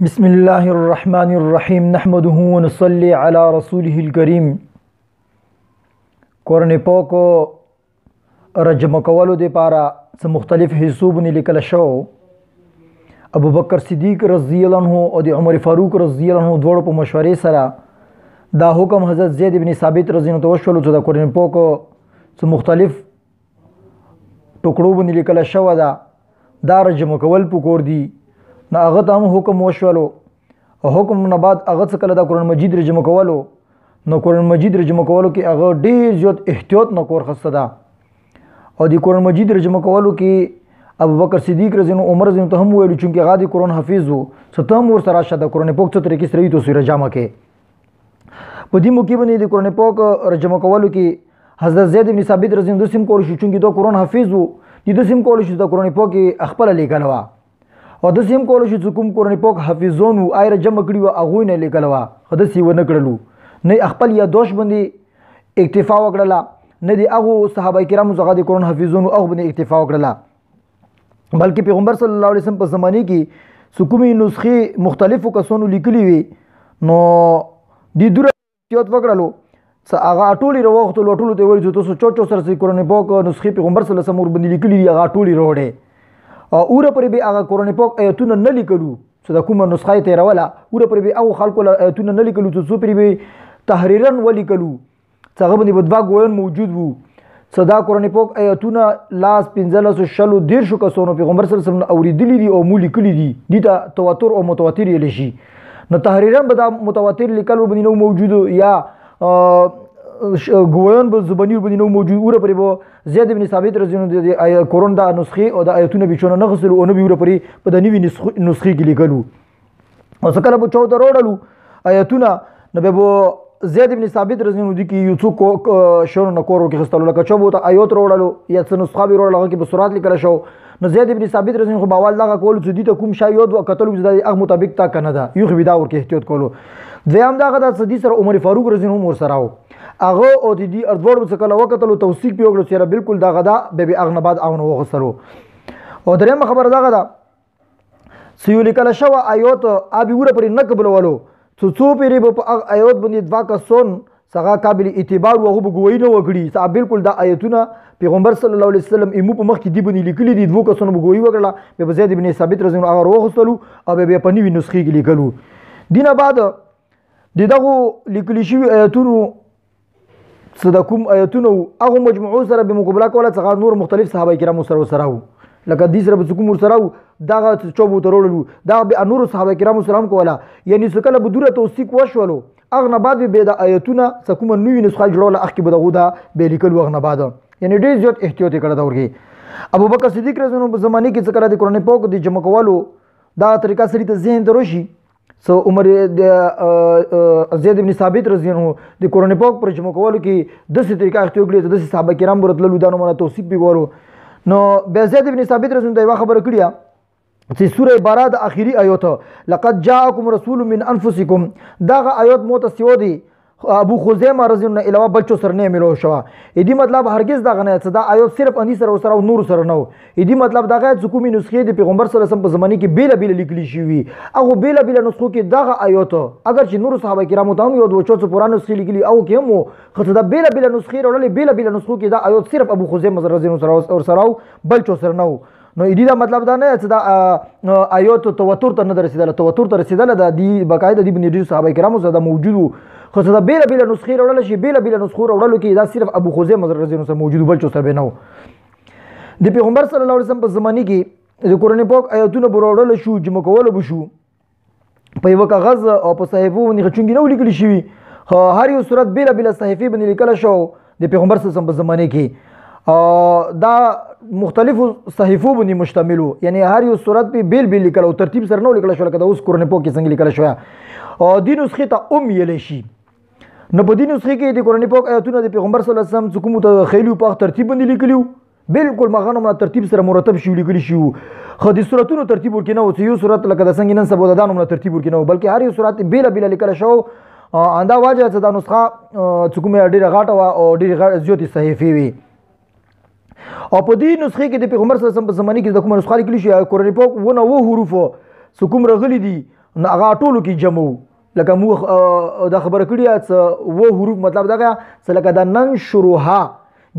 بسم الله الرحمن الرحیم نحمده ونصلي على رسوله الكریم. قرآن پاک رجم کولو دی پارا څه مختلف حسوبونه لیکل شو. ابوبکر صدیق رضی الله عنه او د عمر فاروق رضی الله عنه دواړو په مشورې سره دا حکم حضرت زید بن ثابت رضی الله عنه وشولو چې د قرآن پاک څه مختلف ټوکړو باندې لیکل شو دا رجم کول پکور دی. نو هغه ته هم حکم وشولو. حکم نه بعد هغه څه کله د قرآن مجید رجم کولو نو قرآن مجید رجم کولو کې هغه ډېر زیات احتیاط نه کور خسته ده. او د قرآن مجید رجم کولو کې ابوبکر صدیق رضی الله عنه عمر رضی الله عنه هم ویلو چې هغه د قرآن حافظ وو څه ته هم ورسره راشه د قرآن پاک څه طریقې سره یې توسې رجامه کې په دې موقع باندې د قرآن پاک رجم کولو کې حضرت زید بن ثابت رضی الله عنه سیم کول شو چې دا قرآن حافظ وو د سیم کول شو د قرآن پاک خپل لیکل و او د سیم کول شو چې کوم قرآن پاک حافظون او ایر جمع کړي و هغه نه لیکل و خدای سی و نه کړلو نه خپل یا دوش باندې اکتفا وکړه نه دی هغه صحابه کرامو څخه د قرآن حافظون او هغه باندې اکتفا وکړه بلکې پیغمبر صلی الله علیه وسلم په زمانه کې سکومي نسخې مختلفو کسانو لیکلي وي نو د دوره احتیاط وکړلو هغه ټولې راوغتلو ټولو ته ویل چې تاسو چوچو سره قرآن پاک نسخې پیغمبر صلی الله علیه وسلم ور باندې لیکلي دي هغه ټولې راوړې اوره پرې به هغه قرآن پاک آیتونه نه لیکلو چې د کومه نسخه یې تېروله اوره پرې به هغو خلکو آیتونه نه لیکلو چې څو پرې به تحریرا ولیکلو چې هغه باندې به دوه ګویان موجود وو چې دا قرآن پاک آیتونه لاس 15 شلو 13 کسانو پیغمبر صلی الله علیه وسلم اوریدلي دي او مو لیکلي دي دي ته تواتر او متواتر ویلی شي. نو تحریرا به دا متواتر لیکل باندې نو موجود یا ګویان به زبانی باندې نو موجود اوره پرې به زید بن ثابت رضی الله عنه د قرآن د نسخې او د آیتونه به چونه نه غسلو او نه به اوره پرې په د نوي نسخې کې لیکلو او څه کله به چوته راوړلو آیتونه نو به زید بن ثابت رضی الله عنه کې یو څوک شونه نه کور کې خستلو لکه چوبو ته آیت راوړلو یا څه نسخه به راوړل هغه کې به سورات لیکل شو نو زید بن ثابت رضی الله عنه باول دا کول چې دې ته کوم شای یو د کتلو د هغه مطابق تا کنه دا یو خو دا ورکه احتیاط کولو دویم دا غدا صدیق سره عمر فاروق رضی الله عنه ور سره هغه او د دې اردوړ څخه کله وکتلو توثیق پیوګلو چې بالکل دا غدا به اغه بعد اونه وغسلو او دریم خبر دا غدا سیول کله شو آیات ابي ور پر نه قبلولو څو پیری په آیات باندې دوا کسون څنګه قابل اعتبار او غوګوي نه وکړي صاحب بالکل دا آیتونه پیغمبر صلی الله علیه وسلم ایمو په مخ کې دی باندې لیکلي دي دوه کسونه وګوي وکړه به زید بن ثابت رضی الله عنه هغه وغسلو او به په نوې نسخې کې لیکلو دینه بعد دغه لیکلي شوی آیتونو صدقوم آیتونه هغه مجموعو سره به مقابله کوله څنګه نور مختلف صحابه کرامو سره لکه دې سره به کوم سره دا چوبو ترولو دا به نور صحابه کرامو سلام کوله یعنی څه کله به دوره توثیق وشولو اغه بعد به د آیتونه څه کوم نوې نسخه جوړول اخکې به دغه دا به لیکل اغه بعد یعنی ډېر زیات احتیاط کړه دا ورګي ابوبکر صدیق رضی الله عنه په زمانه کې څه کړه د قرآن پاک د جمع کولو دا طریقه سری ته ذهن دروشي سو عمر د زید بن ثابت رضی الله عنه د قرآن پاک پر جمع کولو کې د څه طریقه اختیار کړی د صحابه کرام برتللو دا نو توثیق به ګورو نو به زید بن ثابت رضی الله عنه خبر کړی چې سوره بقره د اخیری آیات لقد جاءکم رسول من انفسکم دا آیات متصو دي ابو خزیمه رضی الله عنه علاوه بچو سره نه ملو شو دې مطلب هرگز دا غنه چې دا آیات صرف اندي سره سره نور سره نو دې مطلب دا غي حکومي نسخې د پیغمبر صلی الله علیه وسلم په زمانه کې بیل بیل لیکلي شوی هغه بیل بیل نسخو کې دا آیات اگر چې نور صحابه کرامو ته یو دوه څو پرانه نسخې لیکلي او کې مو خو دا بیل بیل نسخې وړلې بیل بیل نسخو کې دا آیات صرف ابو خزیمه رضی الله عنه سره بلچو سره نو نو دې دا مطلب دا نه چې دا آیات تواتر ته نه رسیدله تواتر ته رسیدله د دې بقاعده د بنی صحابه کرامو سره موجود خو دا بیل بیل نسخې راوړل شي بیل بیل نسخو راوړل کې دا صرف ابو خزیمه رضی الله عنه موجود بل څه سره نه د پیغمبر صلی الله علیه وسلم په زمانه کې د قرآن پاک آیاتونه راوړل شو جمع کول بشو په یو کاغذ او په صحیفو باندې چونګې نو لیکل شوی هر یو صورت بیل بیل صحیفه باندې لیکل شو د پیغمبر صلی الله علیه وسلم په زمانه کې دا مختلفو صحیفو باندې مشتملو یعنی هر یو صورت په بیل بیل لیکل او ترتیب سره نو لیکل شو لکه اوس قرآن پاک کې څنګه لیکل شو او د نسخې ته ویل شي نو په دې نسخې کې د قرآن پاک آیتونه د پیغمبر صلی الله علیه وسلم څخه ته خیلو په ترتیب باندې لیکلو بالکل مغانو ترتیب سره مرتب شي لیکل شي خو د سوراتونو ترتیب ورکینه او یو سورت لکه د څنګه نن سبا د دانو ترتیب ورکینه بلکې هر یو سورت بیل بیل لیکل شو اندا واجه چې د نسخه څخه ډیره غاټه او ډیره زیاتې صحیفه وي او په دې نسخې کې د پیغمبر صلی الله علیه وسلم په زمانه کې د کومه نسخه لیکل شي قرآن پاک ونه و حروف سکوم رغلی دي نو هغه ټولو کې جمع وو لکه موږ دا خبره کړې څه و حروف مطلب دغه څه لکه د ننشرها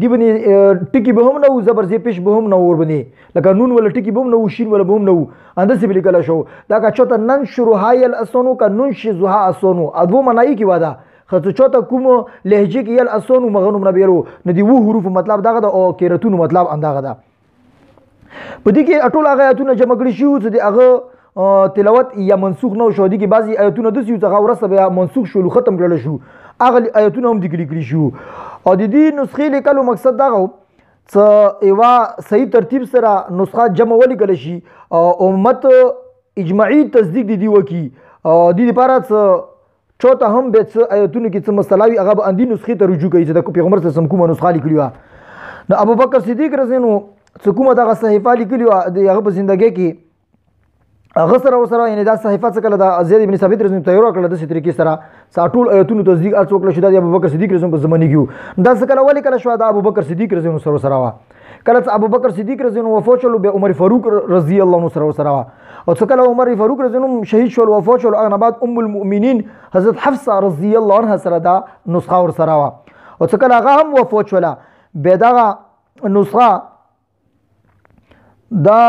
دی باندې ټکي به هم نه وو زبر زی پیش به هم نه ور باندې لکه نون ولا ټکي به هم نه وو شین ولا به هم نه وو اندسې به لیکلی شو دا که چوته ننشرها یل اسونو که ننشزها اسونو ادو معنی کې واده خو چوته کوم لهجه کې یل اسونو مغنوم نه بیرو نه دی و حروف مطلب دغه د او قراتونو مطلب اندغه ده په دې کې ټول هغه آیتونه جمع کړي شو چې هغه تلاوت یا منسوخ نه شو دي کې بعضي آیتونه د سیو څنګه ورسره بیا منسوخ شول ختم کړل شو هغه آیتونه هم ذکر کړي شو او د دې نسخې لیکلو مقصد دا و چې یوه صحیح ترتیب سره نسخه جمع ولیکل شي او امت اجماعي تصدیق د دې وکړي او د دې لپاره څه چوته هم به څه آیتونو کې څه مسله وي هغه به اندې نسخې ته رجوع کوي چې د پیغمبر صلی الله علیه وسلم کومه نسخه لیکلې وه نو ابوبکر صدیق رضی الله عنه څه کومه دغه صحیفه لیکلې وه د هغه په زندګۍ کې هغه سره ورسره یعنې دا صحیفه څه کله د زید بن ثابت رضی الله عنه تیار کړله داسې طریقې سره ټول آیتونو تصدیق هر څه وکړه چې دا د ابوبکر صدیق رضی الله عنه په زمانه کې وو دا څه کله ولیکله شوه د ابوبکر صدیق رضی الله عنه سره وه کله چې ابوبکر صدیق رضی الله عنه وفات شول بیا عمر فاروق رضی الله عنه سره وه او څه کله عمر فاروق رضی الله عنه شهید شول وفات شول هغه نه بعد ام المؤمنین حضرت حفصه رضی الله عنها سره دا نسخه ورسره وه او څه کله هغه هم وفات شوله بیا دغه نسخه دا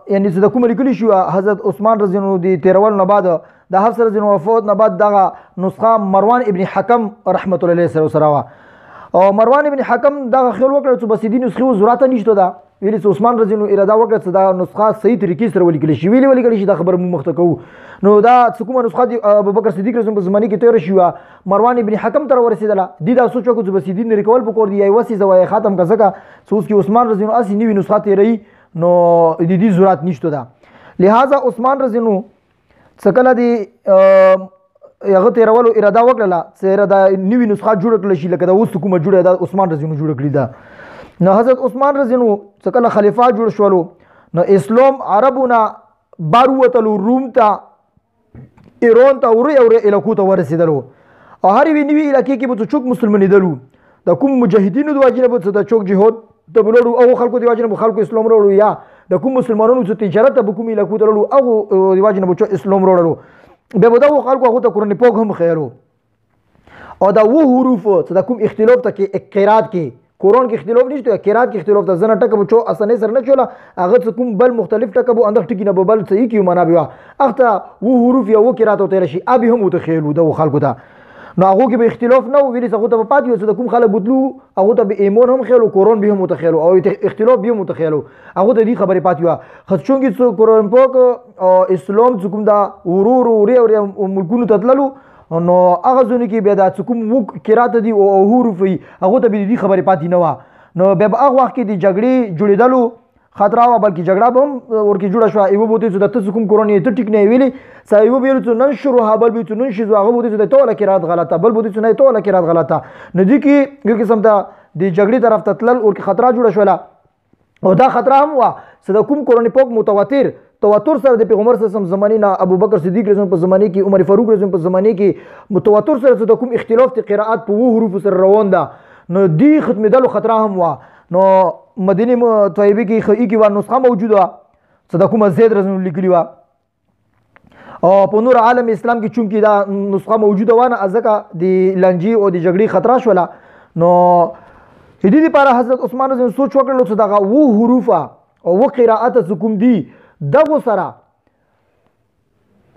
یعنی چې د کوم لیکلی شو حضرت عثمان رضی الله عنه د تیرولو نه بعد د حفصه رضی الله عنه وفات نه بعد دغه نسخه مروان ابن حکم رحمت الله علیه سره وه او مروان ابن حکم دغه خیال وکړ چې بس دې نسخې ضرورت نشته ده ویلي چې عثمان رضی الله عنه اراده وکړه چې دا نسخه صحیح طریقې سره ولیکل شي ولیکل شي دا خبره موږ مخته کوو نو دا څه کومه نسخه د ابوبکر صدیق رضی الله عنه په زمانه کې تیره شوه مروان ابن حکم ته ورسېدله دې دا سوچ وکړو چې بس دې لرې کول پکار دي یا یوه څیزه وایي ختم که ځکه چې اوس کې عثمان رضی الله عنه هسې نوي نسخه تیروي نو د دې ضرورت نشته ده لہذا عثمان رضی الله عنه څه کله د هغه تیرولو اراده وکړله چې دا نوي نسخه جوړه کړله شي لکه دا اوس کومه جوړه ده عثمان رضی الله عنه جوړه کړې ده نو حضرت عثمان رضی الله عنه څه کله خلیفه جوړ شولو نو اسلام عربونه بار ووتلو روم ته ایران ته ورې علاقو ته ورسېدلو او هر یوې نوي علاقې کې به څوک مسلمانېدلو د کوم مجاهدینو د وجې نه به د چوک جهاد ته به لړو هغو خلکو د وجې نه به خلکو اسلام راوړو یا د کوم مسلمانانو چې تجارت ته به کوم علاقو ته لړو هغو د وجې نه به اسلام راوړلو بیا به دغو خلکو هغو ته قرآن پاک هم خیالو او دا و حروف چې د کوم اختلاف ته کې قرات کې قرآن کې اختلاف نشته قرات کې اختلاف ته زنه ټکه به چو اسانۍ سره نه چوله هغه څه کوم بل مختلف ټکه به اندغه ټکي نه به بل صحیح کیو معنا به هغه ته و حروف یا و قرات ته راشي ابي هم متخیلو دغو خلکو ته نو هغه کې به اختلاف نه ویلي هغه ته پاتې وي چې کوم خلک بوتلو هغه ته به ایمون هم خیالو قرآن به هم متخیلو او اختلاف به هم متخیلو هغه ته دې خبرې پاتې وي خو چونګې قرآن پاک او اسلام چې کوم دا ورور او ملکونو ته تللو نو هغه ځونه کې بیا دا چې کوم قرات دي او حروف وي هغه ته به دې خبرې پاتې نه وه نو بیا به هغه وخت کې د جګړې جوړېدلو خطره وه بلکې جګړه به هم ورکې جوړه شوه یوه به ورته چې د ته کوم قرآن یې ته ټیک نه یې ویلې څه یوه به ویلو چې ننشرها بل به چې ننشزو هغه به ورته چې ته والا قرات غلطه بل به ورته چې نه ته والا قرات غلطه نو دې کې یو قسم ته د جګړې طرف ته تلل ورکې خطره جوړه شوله او دا خطره هم وه چې د کوم قرآن پاک متواتر تواتر سره د پیغمبر صلی الله علیه وسلم زمانې نه ابوبکر صدیق رضی الله عنه په زمانې کې عمر فاروق رضی الله عنه په زمانې کې متواتر سره د کوم اختلاف د قرائت په و حروفو سره روان ده نو دې ختمېدلو خطره هم وه نو مدینه طیبه کې خی کې و نسخه موجوده وه چې د کومه زید رضی الله عنه لیکلې وه او په نور عالم اسلام کې چونکې دا نسخه موجوده وه نه ځکه د لانجې او د جګړې خطره شوله نو د دې لپاره حضرت عثمان رضی الله عنه سوچ وکړلو چې دغه و حروف او و قرائت چې کوم دي دغو سره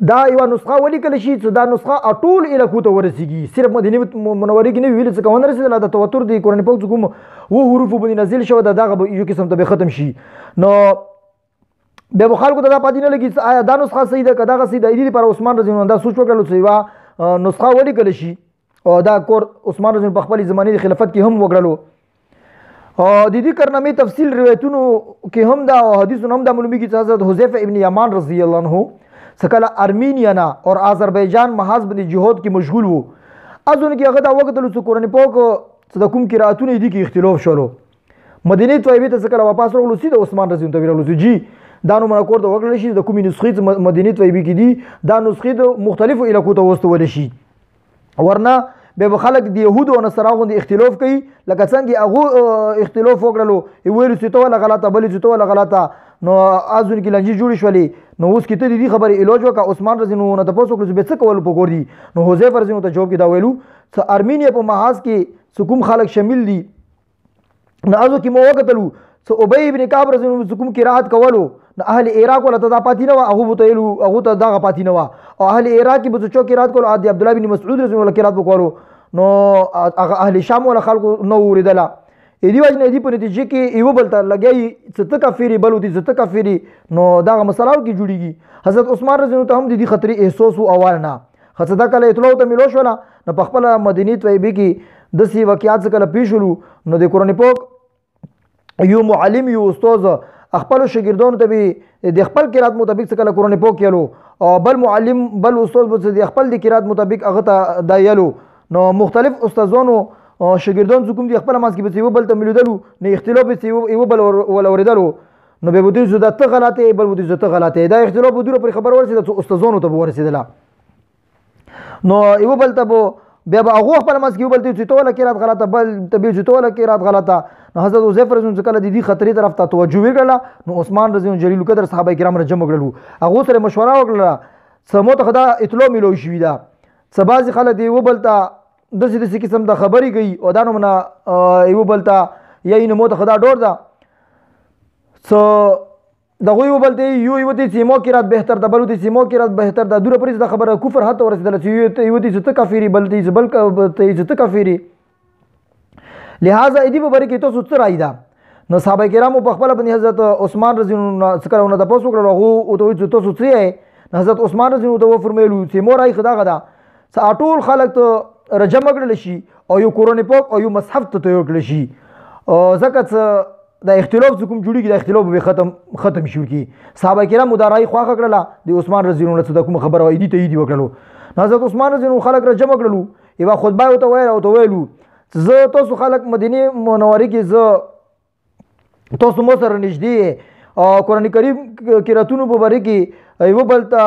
دا یوه نسخه ولیکل شي چې دا نسخه ټول علاقو ته ورسیږي صرف مدینه منورې کې نه وي ویلې څه که ونه رسېدله د تواتر د قرآن پاک چې کوم و حروفو باندې نازل شوی د دغه به یو قسم ته به ختم شي نو بیا به خلکو ته دا پاتې نه لګي آیا دا نسخه صحیح ده که دغه صحیح ده د دې لپاره عثمان رضی الله عنه دا سوچ وکړلو چې یوه نسخه ولیکل شي او دا کور عثمان رضی الله عنه په خپلې زمانې د خلافت کې هم وکړلو او د دې کارنامې تفصیل روایتونو کې هم دا او حدیثونو هم دا معلومیږي چې حضرت حذیفه ابن یمان رضی الله عنه سکله ارمینیا نه اور آذربایجان محاذ باندې جهاد کې مشغول وو ازونه کې هغه دا وکتلو چې قرآن پاک چې د کوم قراتونه دي کې اختلاف شولو مدینه طیبه ته سکله واپس راغلو سیده عثمان رضی الله عنه ویلو جی دا نو منکور ته وکړل شي د کومې نسخې مدینه طیبه کې دي دا نسخې د مختلفو علاقو ته واستول شي ورنه به خلک د يهودو او نصارا غوندې اختلاف کوي لکه څنګه هغه اختلاف وکړلو ویلو چې ته ولا غلطه بل چې ته ولا غلطه نو ازون کې لنجې جوړې شولې نو اوس کې ته دې خبرې علاج وکړه. عثمان رضی الله عنه نه تاسو کړو چې به څه کول په ګور دي. نو حذیفه رضی الله ته جواب کې دا ویلو چې ارمینیا په محاذ کې کوم خلک شامل دي. نو ازو کې مو وکتلو چې ابی ابن کعب رضی الله عنه کوم قرات کولو نو اهل عراق ولا ته پاتې نه هغه بوته ویلو هغه ته دا پاتې نه او اهل عراق کې به څو قرات کولو عبد الله بن مسعود رضی الله عنه قرات وکولو نو هغه اهل شام ولا خلکو نو وریدله. دې وجه نه دې په نتیجه کې یو بل ته لګي چې ته کافری بل ودی چې ته کافری نو دا مسله کې جوړیږي. حضرت عثمان رضی الله عنه هم دې خطرې احساس او اول نه خصدا کله اطلاع ته ملو شو نه په خپل مدینه طیبه کې د سی واقعات کله پیښ شول نو د قرآن پاک یو معلم یو استاد خپل شاګردانو ته به د خپل قرات مطابق څه کله قرآن پاک یلو او بل معلم بل استاد به د خپل د قرات مطابق هغه ته دا یلو نو مختلف استادانو شاګردان کوم دي خپل ماس کې به یو بل ته ملودلو نه اختلاف به یو بل ول اوریدلو نو به بده زده ته غلطه بل بده زده غلطه دا اختلاف بدوره پر خبر ورسېد استادانو ته ورسېدله نو یو بل ته بیا به هغه خپل ماس کې یو بل ته چې توله قرات غلطه بل ته به چې توله قرات غلطه نو حضرت حذیفه رضی الله عنه کله د دې خطرې طرف ته توجه وکړه نو عثمان رضی الله عنه جلیل القدر صحابه کرام را جمع کړل هغه سره مشوره وکړه سمو ته خدا اطلاع ملو شوی دا سبازي خلک دی و بلتا دسي قسم د خبري کوي او دا نمونه یو بلتا یا اینو مو ته خدا ډور دا سو دغه یو بلته یو ته سیمو قرات بهتر د بلو ته سیمو قرات بهتر د دوره پرې د خبره کفر حتی ورسېدل چې یو ته ته کافری بلته بل ته ته کافری لہذا ادی په بری کې ته سوت راي دا نو صحابه کرامو په خپل باندې حضرت عثمان رضی الله عنه څخه نه تاسو کړو هغه او ته ته سوت یې حضرت عثمان رضی الله عنه فرمایلو چې مور راي خدا غدا ساټول خلق ته رجم کړل شي او یو قرآن پاک او یو مصحف ته تیار کړل شي او ځکه د اختلاف کوم جوړیږي د اختلاف به ختم شي کی صحابه کرام مدارای خواخه کړل د عثمان رضی الله عنه کوم خبره ایدی ته ایدی وکړلو حضرت عثمان رضی الله عنه خلق رجم کړلو یو خطبه او ته ویلو زه تاسو خلق مدینه منوره کې زه تاسو مو سره نږدې او قرآن کریم قراتونو په باره کې یو بل ته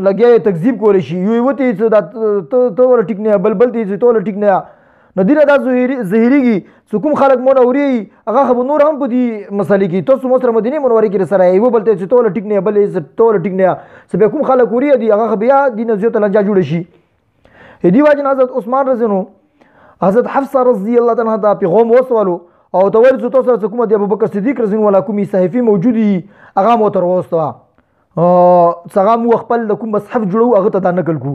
لګیا تکذیب کولی شي یو ته ته ول ټیک نه بل ته ته ول ټیک نه نو دینه دا ظاهریږي چې کوم خلک مون اوري هغه خو نور هم په دې مسلې کې تاسو مو سره مدینه منوره کې سره یو بل ته ته ول ټیک نه بل ته ول ټیک نه چې کوم خلک اوري دي هغه بیا دینه زیات لنجا جوړ شي دې واجب حضرت عثمان رضی الله عنه حضرت حفصه رضی الله تعالی عنها پیغام وسولو او ته ورته تاسو سره کوم د ابوبکر صدیق رضی الله عنه کومي صحیفه موجودي هغه مو تر وسته څنګه مو خپل د کوم مصحف جوړو هغه ته نقل کو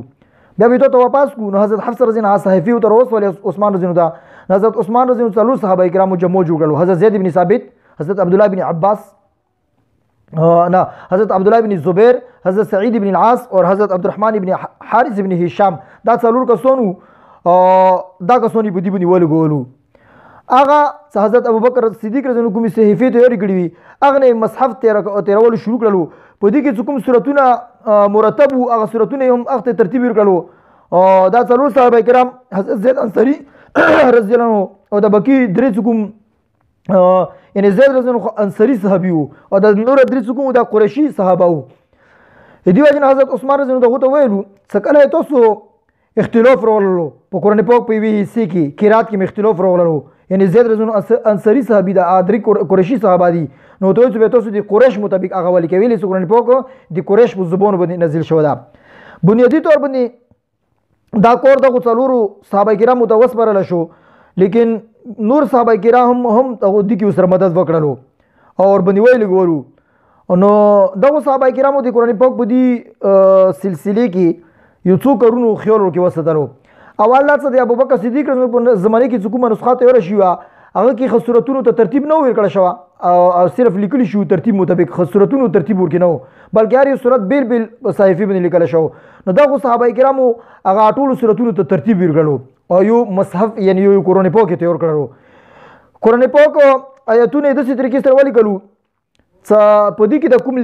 بیا به ته واپس کو نو حضرت حفصه رضی الله عنها صحیفه تر وسول عثمان رضی الله عنه حضرت عثمان رضی الله عنه صحابه کرام جمع جوړل حضرت زید بن ثابت حضرت عبد الله بن عباس نه حضرت عبد الله بن زبیر حضرت سعید بن العاص اور حضرت عبد الرحمن بن حارث بن هشام دا څلور کسونو دا کسونی بودی بنی ولګولو هغه حضرت ابوبکر صدیق رضی الله عنه کومي صحیفه تیار کړی وي هغه نه مصحف تیرول شروع کړلو په دې کې کوم سورتونه مرتب او هغه سورتونه هم هغه ترتیب ورکړلو دا څلور صحابه کرام حضرت زید انصاری رضی الله عنه او د بکی درې کوم یعنی زید رضی الله عنه انصاری صحابي او د نور درې کوم د قریشي صحابه وو دې وجه حضرت عثمان رضی الله عنه ویلو څکله تاسو اختلاف راوللو په قرآن پاک په وی سي کې قرات کې اختلاف راوللو یعنی زید رضی الله عنه انصاری صحابي د ادري قریشي صحابه دي نو ته چې تاسو د قریش مطابق هغه ولي کوي چې قرآن پاک د قریش په زبون باندې نازل شو دا بنیادی طور باندې دا کور د څلورو صحابه کرام متوس پرل شو لیکن نور صحابه کرام هم د دې سره مدد وکړلو اور باندې ویل ګورو نو دغه صحابه کرامو د قرآن پاک په دې سلسله کې یو څو کارونو خیال ورکې وساتلو اول لا څه د ابوبکر صدیق رضی الله عنه زمانه کې کومه نسخه تیار شوی هغه کې خسورتونو ته ترتیب نه ورکړل شو او صرف لیکل شو ترتیب مطابق خسورتونو ترتیب ورکې نه بلکې هر یو صورت بیل صحیفه باندې لیکل شو نو دا صحابه کرامو هغه ټول صورتونو ته ترتیب ورکړلو او یو مصحف یعنی یو قرآن پاک تیار کړو قرآن پاک آیاتونه د څه طریقې سره ولیکلو په دې کې د کوم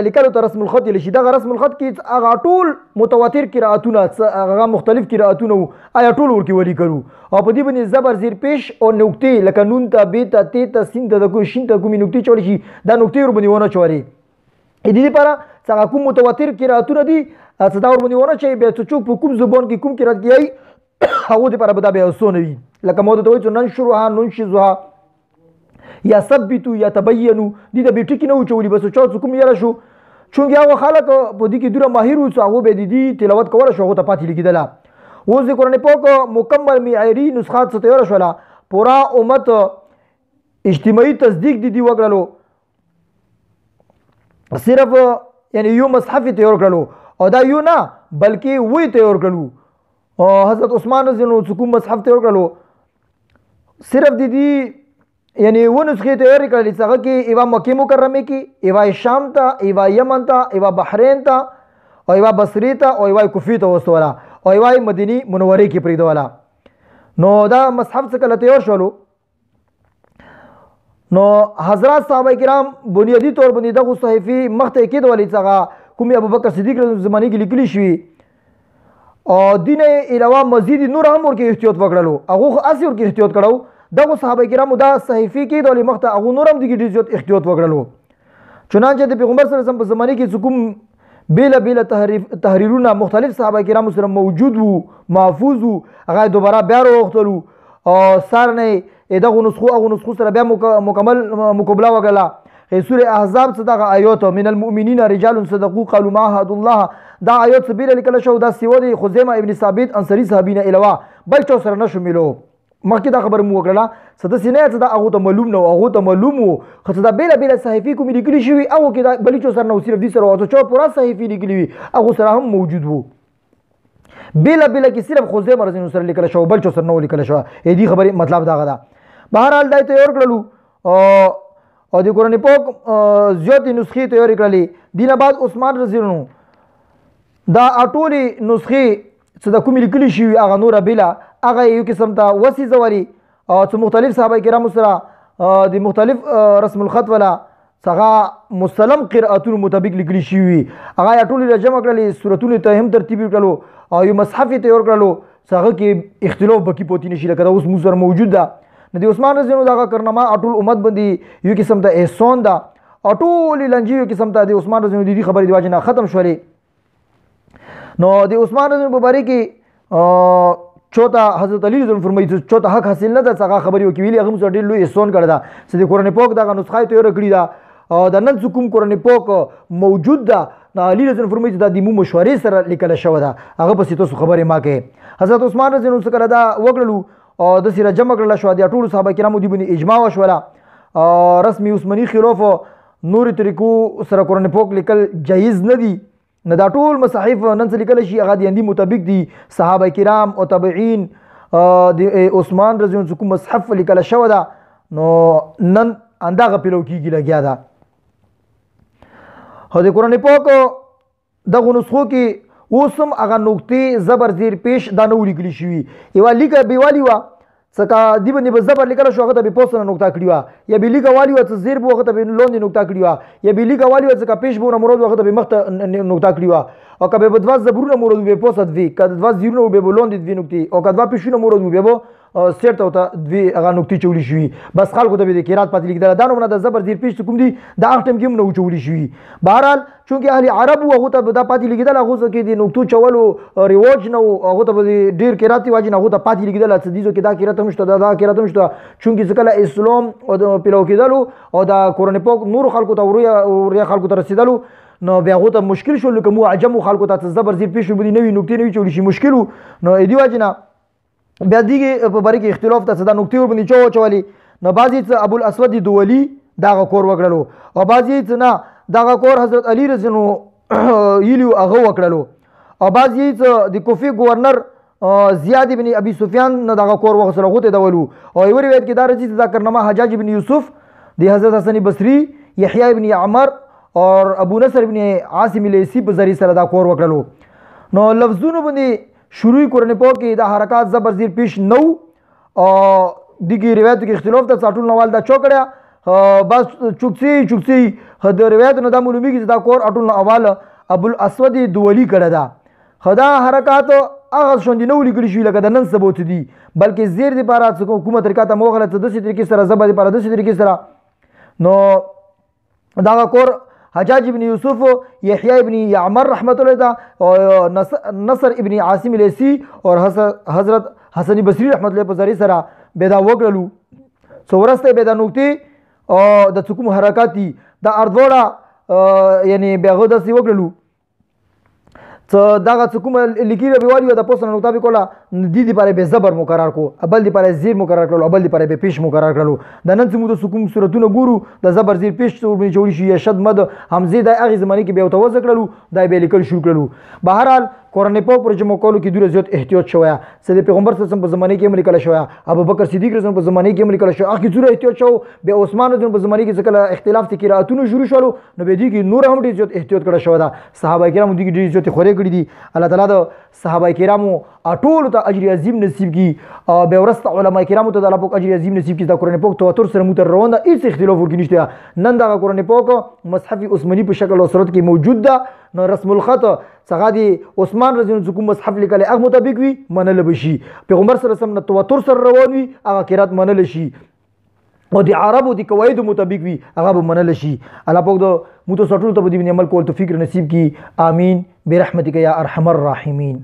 لیکلو ته رسم الخط لشي دا رسم الخط کې هغه ټول متواتر قراتونه هغه مختلف قراتونه آیا ټول ورکی ولیکلو او په دې باندې زبر زیر پیش او نقطې لکه نون ته ب ته ت ته سین ته د کوم شین ته کومې نقطې چول شي دا نقطې ور باندې ونه چوري دې لپاره څنګه کوم متواتر قراتونه دي څه دا ور باندې ونه چي به څوک په کوم زبان کې کوم قرات کیای هغه لپاره به دا به اوسونه وي لکه مو ته وایي چې نن شروع نن شي زها یا ثبتو یا تبینو دې ته به ټکی نه وچولي بس چا کوم یاره شو چونکې هغه خلک په دې کې دوره ماهر وو هغه به د دې تلاوت کوله شو هغه ته پاتې لګېدله اوس د قرآن پاک مکمل معیاري نسخات څه تیاره شوله پورا امت اجتماعي تصدیق دي وکړلو صرف یعنی یو مصحف تیار کړلو او دا یو نه بلکې وی تیار کړلو حضرت عثمان رضی الله عنه کوم مصحف تیار کړلو صرف د دې یعنی و نسخې تیار کړلې څنګه کې ایوا مکه مکرمه کې ایوا شام ته ایوا یمن ته ایوا بحرین ته او ایوا بصری ته او ایوا کوفی ته وستوله او ایوا مدینی منورې کې پریدوله نو دا مصحف څخه کله تیار شولو نو حضرات صحابه کرام بنیادی طور باندې دغه صحیفې مخته کېد ولې څنګه کوم ابوبکر صدیق زمانه کې لیکلي شوی او دین علاوه مزید نور هم ورکه احتیاط وکړلو هغه اسی ورکه احتیاط کړو دغه صحابه کرام دا صحیفې کې د مخته هغه نور هم دغه ډیر احتیاط وکړلو چنانچه د پیغمبر صلی الله علیه وسلم په زمانه کې کوم بیل تحریرونه مختلف صحابه کرام سره موجود وو محفوظ وو هغه دوباره بیا وروختلو او سار نه دغه نسخو سره بیا مکمل مقابله وکړه سوره احزاب څخه دغه آیات من المؤمنین رجال صدقوا قالوا ما عهد الله دا آیات سبیل لیکل شو دا سیو دی خزیمه ابن ثابت انصاری صحابین علاوه بل چا سره نشو ملو مخکې دا خبر مو وکړه صد سینه ته دا هغه ته معلوم نه هغه ته معلوم وو خو دا بیل صحیفې کوم لیکلي شوی او کې دا بل چا سره نو صرف دې سره او چا پورا صحیفې لیکلي وي هغه سره هم موجود وو بیل کې صرف خزیمه رضی الله سره لیکل شو بل چا سره نو لیکل شو دې خبره مطلب دا غدا بهرحال دا تیار کړلو او د قرآن پاک زیاتې نسخې تیار کړلې دینه بعد عثمان رضی الله عنه دا ټولې نسخې چې د کومې لیکلي شوي هغه نوره بیله هغه یو قسم ته وسیځولي او څه مختلف صحابه کرامو سره د مختلف رسم الخط ولا څنګه مسلم قرأتونو مطابق لیکلي شوي هغه ټولې را جمع کړلې صورتونو ته هم ترتیب کړلو او یو مصحف یې تیار کړلو څنګه کې اختلاف بکی پوتی نشي لکه دا اوس موږ سره موجود ده د عثمان رضی الله عنه کرنا ټول امت باندې یو قسم ته احسان ده او ټول لنجي یو قسم ته د عثمان رضی الله عنه خبرې د واجب نه ختم شولې نو د عثمان رضی الله مبارک چوتا حضرت علی رضی الله فرمایي چوتا حق حاصل نه ده څنګه خبرې وکویلې هغه موږ ډېر لوی احسان کړی ده چې د قرآن پاک دغه نسخه تیار کړی ده او د نن کوم قرآن پاک موجود ده نو علی رضی الله فرمایي دا د مو مشورې سره لیکل شوی ده هغه پسې تاسو خبرې ما کوي حضرت عثمان رضی الله عنه دا وکړلو او د سره جمع کړل شو د ټولو صحابه کرامو دی باندې اجماع وشوله رسمي عثماني خلاف نور طریقو سره قرآن پاک لیکل جایز نه دي نه دا ټول مصاحف نن څه لیکل شي هغه د اندي مطابق دي صحابه کرام او تابعین د عثمان رضی الله عنه کوم مصحف لیکل شو ده نو نن انداغه پیلو کیږي لګیا ده هدا قرآن پاک دغه نسخو کې اوسم هغه نقطې زبر زیر پیش دا نو لیکلی شوی یو لیکه بیوالی وا څنګه دی باندې به زبر لیکل شو هغه ته به پوسټ نقطه کړی وا یا به لیکه والی وا څه زیر بو هغه ته به لوند نقطه کړی وا یا به لیکه والی وا څنګه پیش بو مراد هغه ته به مخ نقطه کړی وا او کبه په دوا زبرونه مراد به پوسټ وی کله دوا زیرونه به لوند دی نقطې او کله دوا پیشونه مراد به سیرته او ته دوی هغه نقطې چولی شوی بس خلکو ته به د قرات پاتې لیکل دا نو د زبر زیر پیش کوم دی دا هغه ټیم کې نو چولی شوی بهرحال چونکه اهل عرب هغه ته دا پاتې لیکل هغه څه کې د نقطو چولو ریواج نه هغه ته ډیر قرات واجب نه هغه ته پاتې لیکل چې دیزو کې دا قرات هم شته دا قرات هم شته چونکه ځکه اسلام او پیلو کېدلو او دا قرآن پاک نور خلکو ته وریا خلکو ته رسیدلو نو بیا هغه ته مشکل شو لکه مو عجم خلکو ته زبر زیر پیش بده نوې نقطې نوې چولی شي مشکل نو دی واجب نه بیا دیگه په باره کې اختلاف ته صدا نقطې ور باندې چولی نو بعضی ابو الاسود دولی دغه کور وکړلو او بعضی نه دغه کور حضرت علی رضی الله یلیو هغه وکړلو او بعضی د کوفی گورنر زیاد بن ابي سفیان نه دغه کور وغسل غوته دولو او یو روایت کې دا راځي دا کرنا حجاج بن یوسف د حضرت حسن بصری یحیی بن عمر اور ابو نصر بن عاصم لیسی په ذریعہ سره دا کور وکړلو نو لفظونو باندې شروع قرآن پاک کې د حرکات زبر زیر پیش نو او دغه روایت کې اختلاف ته ساټول نوال دا چوکړه بس چوکسي د روایت نه د معلومیږي چې دا کور اټول اول ابو الاسود دولی کړه دا خدا حرکات هغه شوند نو لیکل شي لکه د نن ثبوت دي بلکې زیر دی بارات حکومت طریقه ته موغله د دې طریقې سره زبر دی پر د دې طریقې سره نو دا کور حجاج ابن یوسف یحیی ابن عمر رحمت الله او نصر ابن عاصم لیسی اور حضرت حسن بصری رحمت الله په ذریعہ سره پیدا وکړلو څورسته پیدا نقطې د څه کوم حرکات دي دا اردوړه یعنی بیا هغه داسې وکړلو څه دغه څه کومه لیکي ربیوالي د پوسټ نقطه به کوله دې لپاره به زبر مقرر کو بل لپاره زیر مقرر کړلو بل لپاره به پیش مقرر کړلو د نن څه مو د کوم صورتونه ګورو د زبر زیر پیش څور جوړی شي یا شد مد همزه د هغه زمانه کې به توځ کړلو دا به لیکل شروع کړلو بهرحال قرآن پاک پر جمع کولو کې ډېر زیات احتیاط شوی د پیغمبر صلی الله علیه وسلم په زمانه کې هم لیکل شوی ابوبکر صدیق رضی الله په زمانه کې هم لیکل شوی هغه ډېر احتیاط شو به عثمان رضی الله په زمانه کې ځکه اختلاف د قراتونو شروع شول نو به دي کې نور هم ډېر زیات احتیاط کړی شوی دا صحابه کرام دي ډېر زیات خوري کړی دي الله تعالی د صحابه کرامو ټول ته اجر عظیم نصیب کی به ورسته علما کرامو ته د الله پاک اجر عظیم نصیب کی دا قرآن پاک تواتر سره متر روان ده هیڅ اختلاف ورکی نشته نن دا قرآن پاک مصحف عثماني په شکل او صورت کې موجود ده نو رسم الخط څنګه دی عثمان رضی الله عنه کوم مصحف لیکل هغه مطابق وي منل بشي پیغمبر صلی الله علیه وسلم تواتر سره روان وي هغه قرات منل شي او د عربو د قواعد مطابق وي هغه به منل شي الله پاک دو متو سټول ته د عمل کول توفیق نصیب کی آمین برحمتک یا ارحم الراحمین.